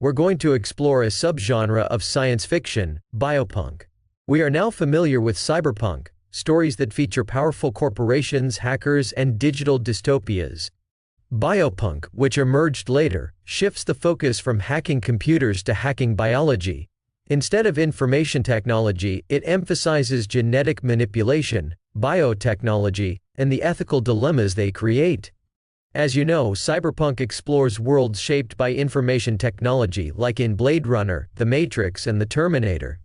we're going to explore a subgenre of science fiction, biopunk. We are now familiar with cyberpunk, stories that feature powerful corporations, hackers, and digital dystopias. Biopunk, which emerged later, shifts the focus from hacking computers to hacking biology. Instead of information technology, it emphasizes genetic manipulation, biotechnology, and the ethical dilemmas they create. As you know, cyberpunk explores worlds shaped by information technology like in Blade Runner, The Matrix, and The Terminator.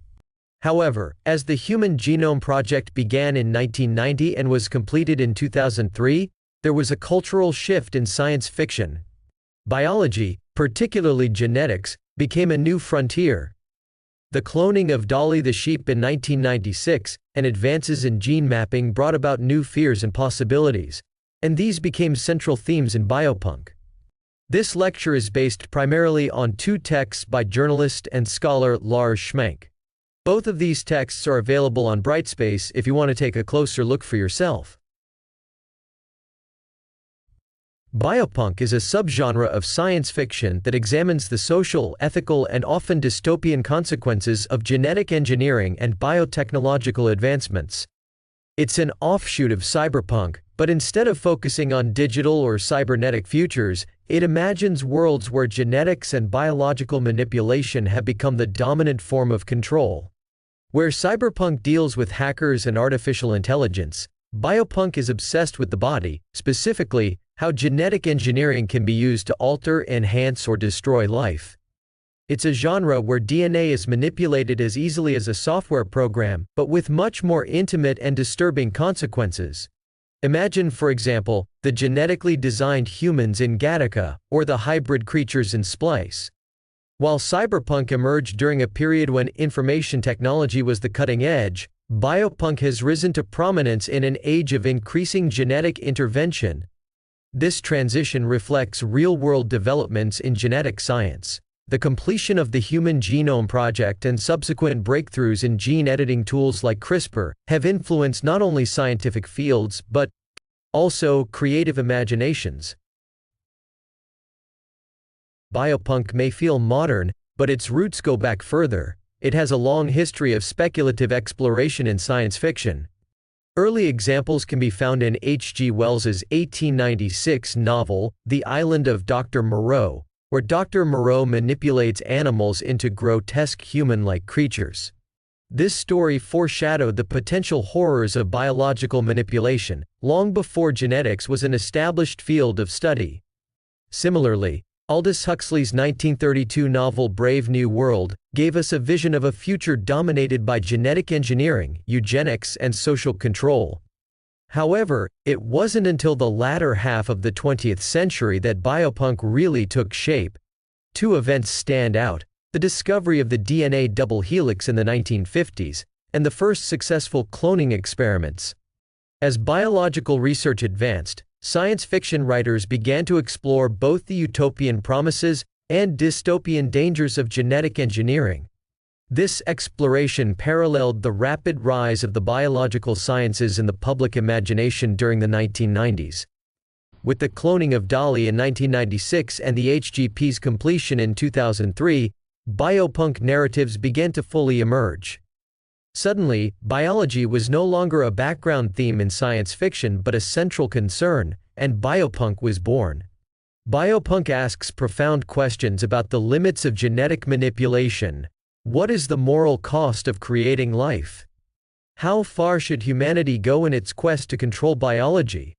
However, as the Human Genome Project began in 1990 and was completed in 2003, there was a cultural shift in science fiction. Biology, particularly genetics, became a new frontier. The cloning of Dolly the sheep in 1996 and advances in gene mapping brought about new fears and possibilities, and these became central themes in biopunk. This lecture is based primarily on two texts by journalist and scholar Lars Schmenk. Both of these texts are available on Brightspace if you want to take a closer look for yourself. Biopunk is a subgenre of science fiction that examines the social, ethical, and often dystopian consequences of genetic engineering and biotechnological advancements. It's an offshoot of cyberpunk, but instead of focusing on digital or cybernetic futures, it imagines worlds where genetics and biological manipulation have become the dominant form of control. Where cyberpunk deals with hackers and artificial intelligence, biopunk is obsessed with the body, specifically, how genetic engineering can be used to alter, enhance, or destroy life. It's a genre where DNA is manipulated as easily as a software program, but with much more intimate and disturbing consequences. Imagine, for example, the genetically designed humans in Gattaca, or the hybrid creatures in Splice. While cyberpunk emerged during a period when information technology was the cutting edge, biopunk has risen to prominence in an age of increasing genetic intervention. This transition reflects real-world developments in genetic science. The completion of the Human Genome Project and subsequent breakthroughs in gene editing tools like CRISPR have influenced not only scientific fields but also creative imaginations. Biopunk may feel modern, but its roots go back further. It has a long history of speculative exploration in science fiction. Early examples can be found in H.G. Wells's 1896 novel, The Island of Doctor Moreau, where Dr. Moreau manipulates animals into grotesque human-like creatures. This story foreshadowed the potential horrors of biological manipulation, long before genetics was an established field of study. Similarly, Aldous Huxley's 1932 novel Brave New World gave us a vision of a future dominated by genetic engineering, eugenics, and social control. However, it wasn't until the latter half of the 20th century that biopunk really took shape. Two events stand out: the discovery of the DNA double helix in the 1950s, and the first successful cloning experiments. As biological research advanced, science fiction writers began to explore both the utopian promises and dystopian dangers of genetic engineering. This exploration paralleled the rapid rise of the biological sciences in the public imagination during the 1990s. With the cloning of Dolly in 1996 and the HGP's completion in 2003, biopunk narratives began to fully emerge. Suddenly, biology was no longer a background theme in science fiction but a central concern, and biopunk was born. Biopunk asks profound questions about the limits of genetic manipulation. What is the moral cost of creating life? How far should humanity go in its quest to control biology?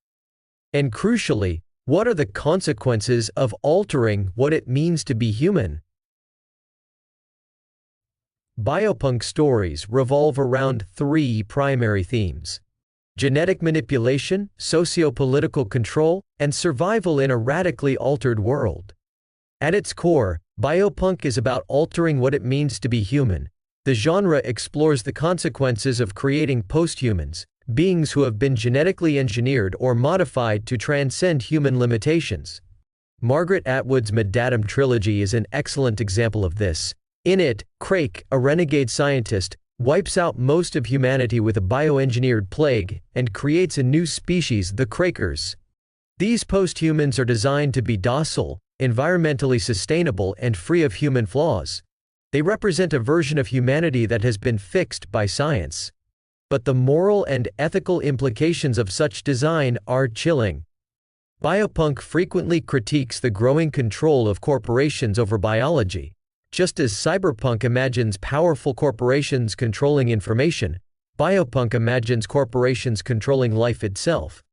And crucially, what are the consequences of altering what it means to be human? Biopunk stories revolve around three primary themes: genetic manipulation, socio-political control, and survival in a radically altered world. At its core, biopunk is about altering what it means to be human. The genre explores the consequences of creating posthumans, beings who have been genetically engineered or modified to transcend human limitations. Margaret Atwood's MaddAddam trilogy is an excellent example of this. In it, Crake, a renegade scientist, wipes out most of humanity with a bioengineered plague and creates a new species, the Crakers. These posthumans are designed to be docile, environmentally sustainable and free of human flaws. They represent a version of humanity that has been fixed by science. But the moral and ethical implications of such design are chilling. Biopunk frequently critiques the growing control of corporations over biology. Just as cyberpunk imagines powerful corporations controlling information, biopunk imagines corporations controlling life itself.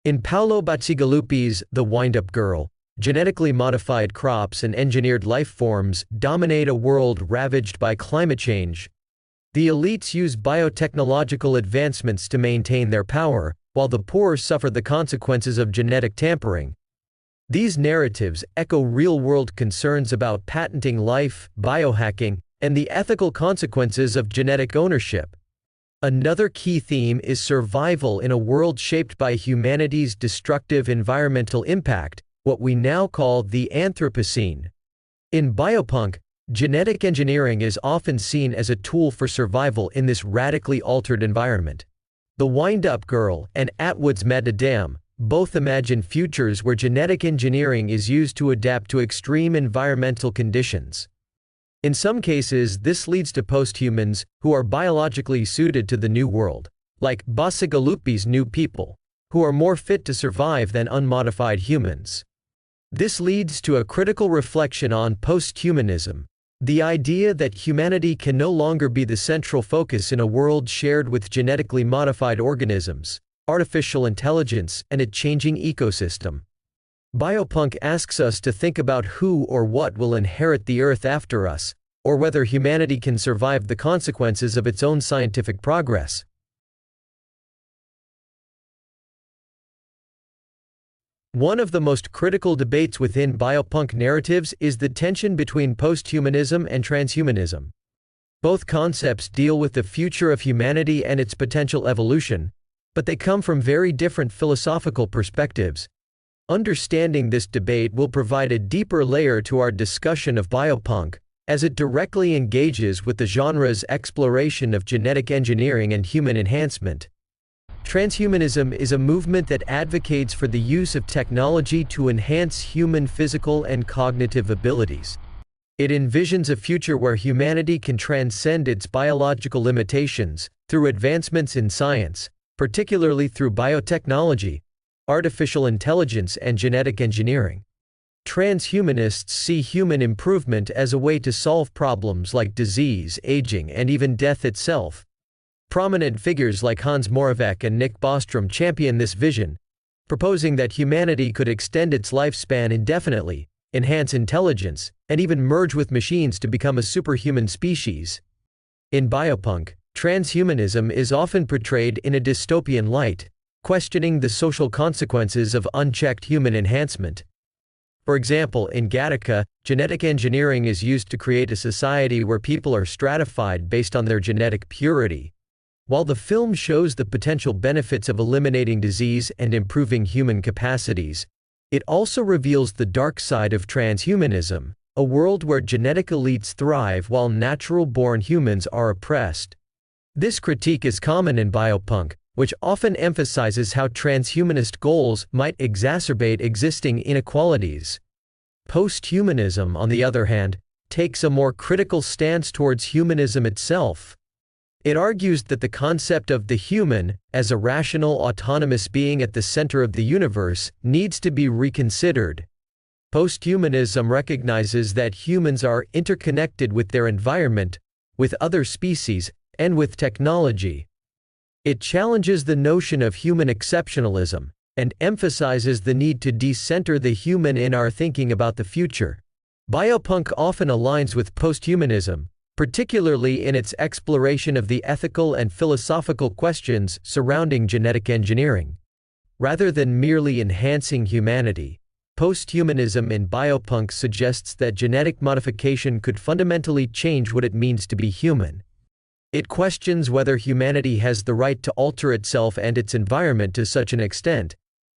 In Paolo Bacigalupi's The Windup Girl, genetically modified crops and engineered life forms dominate a world ravaged by climate change. The elites use biotechnological advancements to maintain their power, while the poor suffer the consequences of genetic tampering. These narratives echo real-world concerns about patenting life, biohacking, and the ethical consequences of genetic ownership. Another key theme is survival in a world shaped by humanity's destructive environmental impact, what we now call the Anthropocene. In biopunk, genetic engineering is often seen as a tool for survival in this radically altered environment. The Windup Girl and Atwood's MaddAddam both imagine futures where genetic engineering is used to adapt to extreme environmental conditions. In some cases, this leads to posthumans who are biologically suited to the new world, like Bacigalupi's new people, who are more fit to survive than unmodified humans. This leads to a critical reflection on posthumanism, the idea that humanity can no longer be the central focus in a world shared with genetically modified organisms, artificial intelligence, and a changing ecosystem. Biopunk asks us to think about who or what will inherit the Earth after us, or whether humanity can survive the consequences of its own scientific progress. One of the most critical debates within biopunk narratives is the tension between posthumanism and transhumanism. Both concepts deal with the future of humanity and its potential evolution, but they come from very different philosophical perspectives. Understanding this debate will provide a deeper layer to our discussion of biopunk, as it directly engages with the genre's exploration of genetic engineering and human enhancement. Transhumanism is a movement that advocates for the use of technology to enhance human physical and cognitive abilities. It envisions a future where humanity can transcend its biological limitations through advancements in science, particularly through biotechnology, artificial intelligence, and genetic engineering. Transhumanists see human improvement as a way to solve problems like disease, aging, and even death itself. Prominent figures like Hans Moravec and Nick Bostrom champion this vision, proposing that humanity could extend its lifespan indefinitely, enhance intelligence, and even merge with machines to become a superhuman species. In biopunk, transhumanism is often portrayed in a dystopian light, questioning the social consequences of unchecked human enhancement. For example, in Gattaca, genetic engineering is used to create a society where people are stratified based on their genetic purity. While the film shows the potential benefits of eliminating disease and improving human capacities, it also reveals the dark side of transhumanism, a world where genetic elites thrive while natural-born humans are oppressed. This critique is common in biopunk, which often emphasizes how transhumanist goals might exacerbate existing inequalities. Posthumanism, on the other hand, takes a more critical stance towards humanism itself. It argues that the concept of the human, as a rational, autonomous being at the center of the universe, needs to be reconsidered. Posthumanism recognizes that humans are interconnected with their environment, with other species, and with technology. It challenges the notion of human exceptionalism, and emphasizes the need to decenter the human in our thinking about the future. Biopunk often aligns with posthumanism, particularly in its exploration of the ethical and philosophical questions surrounding genetic engineering. Rather than merely enhancing humanity, posthumanism in biopunk suggests that genetic modification could fundamentally change what it means to be human. It questions whether humanity has the right to alter itself and its environment to such an extent,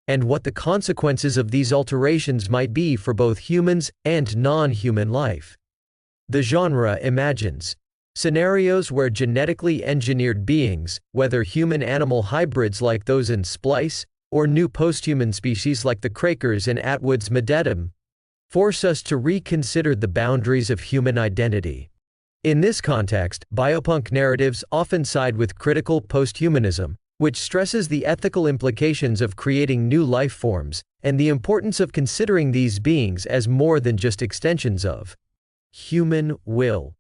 and what the consequences of these alterations might be for both humans and non-human life. The genre imagines scenarios where genetically engineered beings, whether human-animal hybrids like those in Splice, or new posthuman species like the Krakers in Atwood's MaddAddam, force us to reconsider the boundaries of human identity. In this context, biopunk narratives often side with critical posthumanism, which stresses the ethical implications of creating new life forms, and the importance of considering these beings as more than just extensions of human will.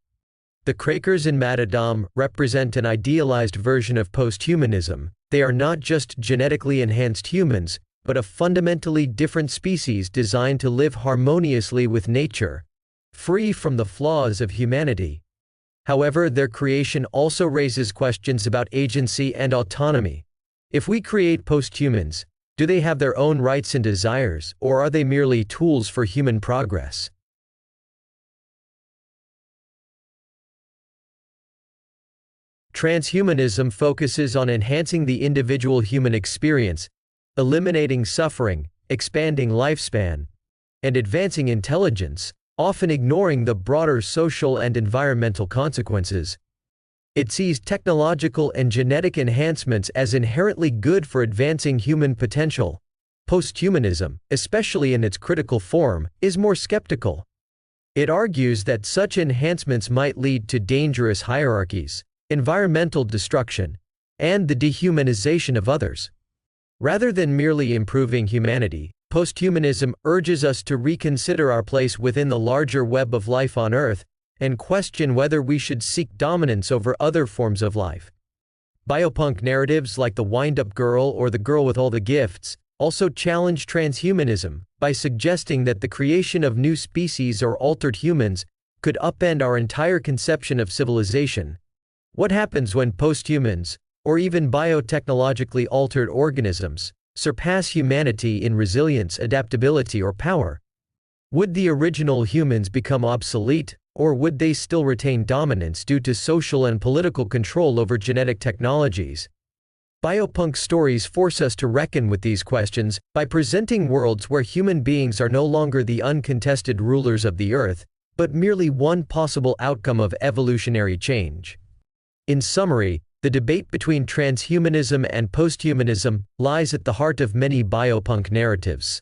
The Krakers in MaddAddam represent an idealized version of posthumanism. They are not just genetically enhanced humans, but a fundamentally different species designed to live harmoniously with nature, free from the flaws of humanity. However, their creation also raises questions about agency and autonomy. If we create posthumans, do they have their own rights and desires, or are they merely tools for human progress? Transhumanism focuses on enhancing the individual human experience, eliminating suffering, expanding lifespan, and advancing intelligence, often ignoring the broader social and environmental consequences. It sees technological and genetic enhancements as inherently good for advancing human potential. Posthumanism, especially in its critical form, is more skeptical. It argues that such enhancements might lead to dangerous hierarchies, environmental destruction, and the dehumanization of others. Rather than merely improving humanity, posthumanism urges us to reconsider our place within the larger web of life on Earth, and question whether we should seek dominance over other forms of life. Biopunk narratives like the Windup Girl or the Girl with All the Gifts also challenge transhumanism by suggesting that the creation of new species or altered humans could upend our entire conception of civilization. What happens when posthumans, or even biotechnologically altered organisms, surpass humanity in resilience, adaptability, or power? Would the original humans become obsolete, or would they still retain dominance due to social and political control over genetic technologies? Biopunk stories force us to reckon with these questions by presenting worlds where human beings are no longer the uncontested rulers of the Earth, but merely one possible outcome of evolutionary change. In summary, the debate between transhumanism and posthumanism lies at the heart of many biopunk narratives.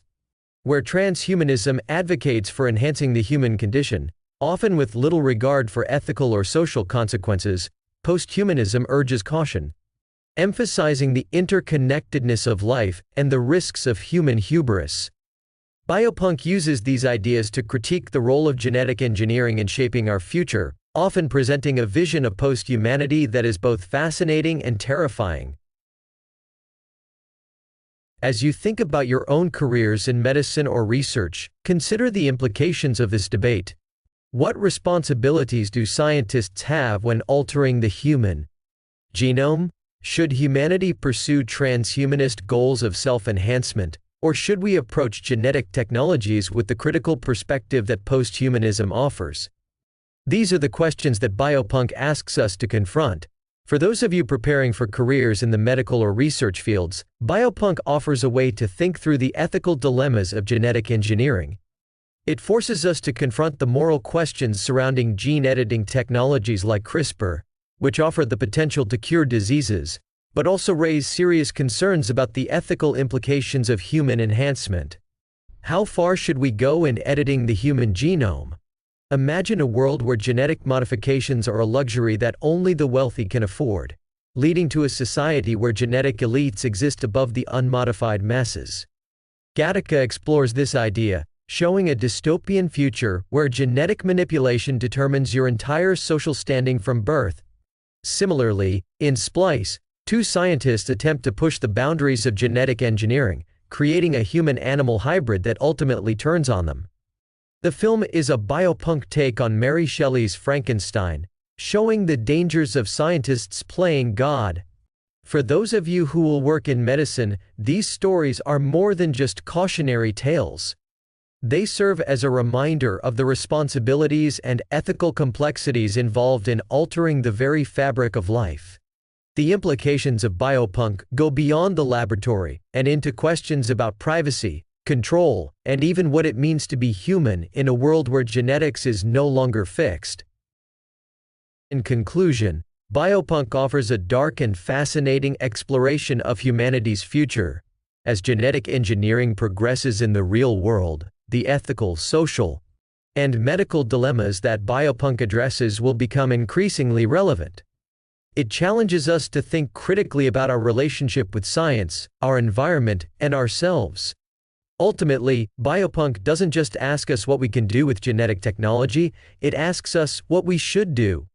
Where transhumanism advocates for enhancing the human condition, often with little regard for ethical or social consequences, posthumanism urges caution, emphasizing the interconnectedness of life and the risks of human hubris. Biopunk uses these ideas to critique the role of genetic engineering in shaping our future, often presenting a vision of posthumanity that is both fascinating and terrifying. As you think about your own careers in medicine or research, consider the implications of this debate. What responsibilities do scientists have when altering the human genome? Should humanity pursue transhumanist goals of self-enhancement, or should we approach genetic technologies with the critical perspective that posthumanism offers? These are the questions that Biopunk asks us to confront. For those of you preparing for careers in the medical or research fields, Biopunk offers a way to think through the ethical dilemmas of genetic engineering. It forces us to confront the moral questions surrounding gene editing technologies like CRISPR, which offer the potential to cure diseases, but also raise serious concerns about the ethical implications of human enhancement. How far should we go in editing the human genome? Imagine a world where genetic modifications are a luxury that only the wealthy can afford, leading to a society where genetic elites exist above the unmodified masses. Gattaca explores this idea, showing a dystopian future where genetic manipulation determines your entire social standing from birth. Similarly, in Splice, two scientists attempt to push the boundaries of genetic engineering, creating a human-animal hybrid that ultimately turns on them. The film is a biopunk take on Mary Shelley's Frankenstein, showing the dangers of scientists playing God. For those of you who will work in medicine, these stories are more than just cautionary tales. They serve as a reminder of the responsibilities and ethical complexities involved in altering the very fabric of life. The implications of biopunk go beyond the laboratory and into questions about privacy, control, and even what it means to be human in a world where genetics is no longer fixed. In conclusion, biopunk offers a dark and fascinating exploration of humanity's future. As genetic engineering progresses in the real world, the ethical, social, and medical dilemmas that Biopunk addresses will become increasingly relevant. It challenges us to think critically about our relationship with science, our environment, and ourselves. Ultimately, Biopunk doesn't just ask us what we can do with genetic technology, it asks us what we should do.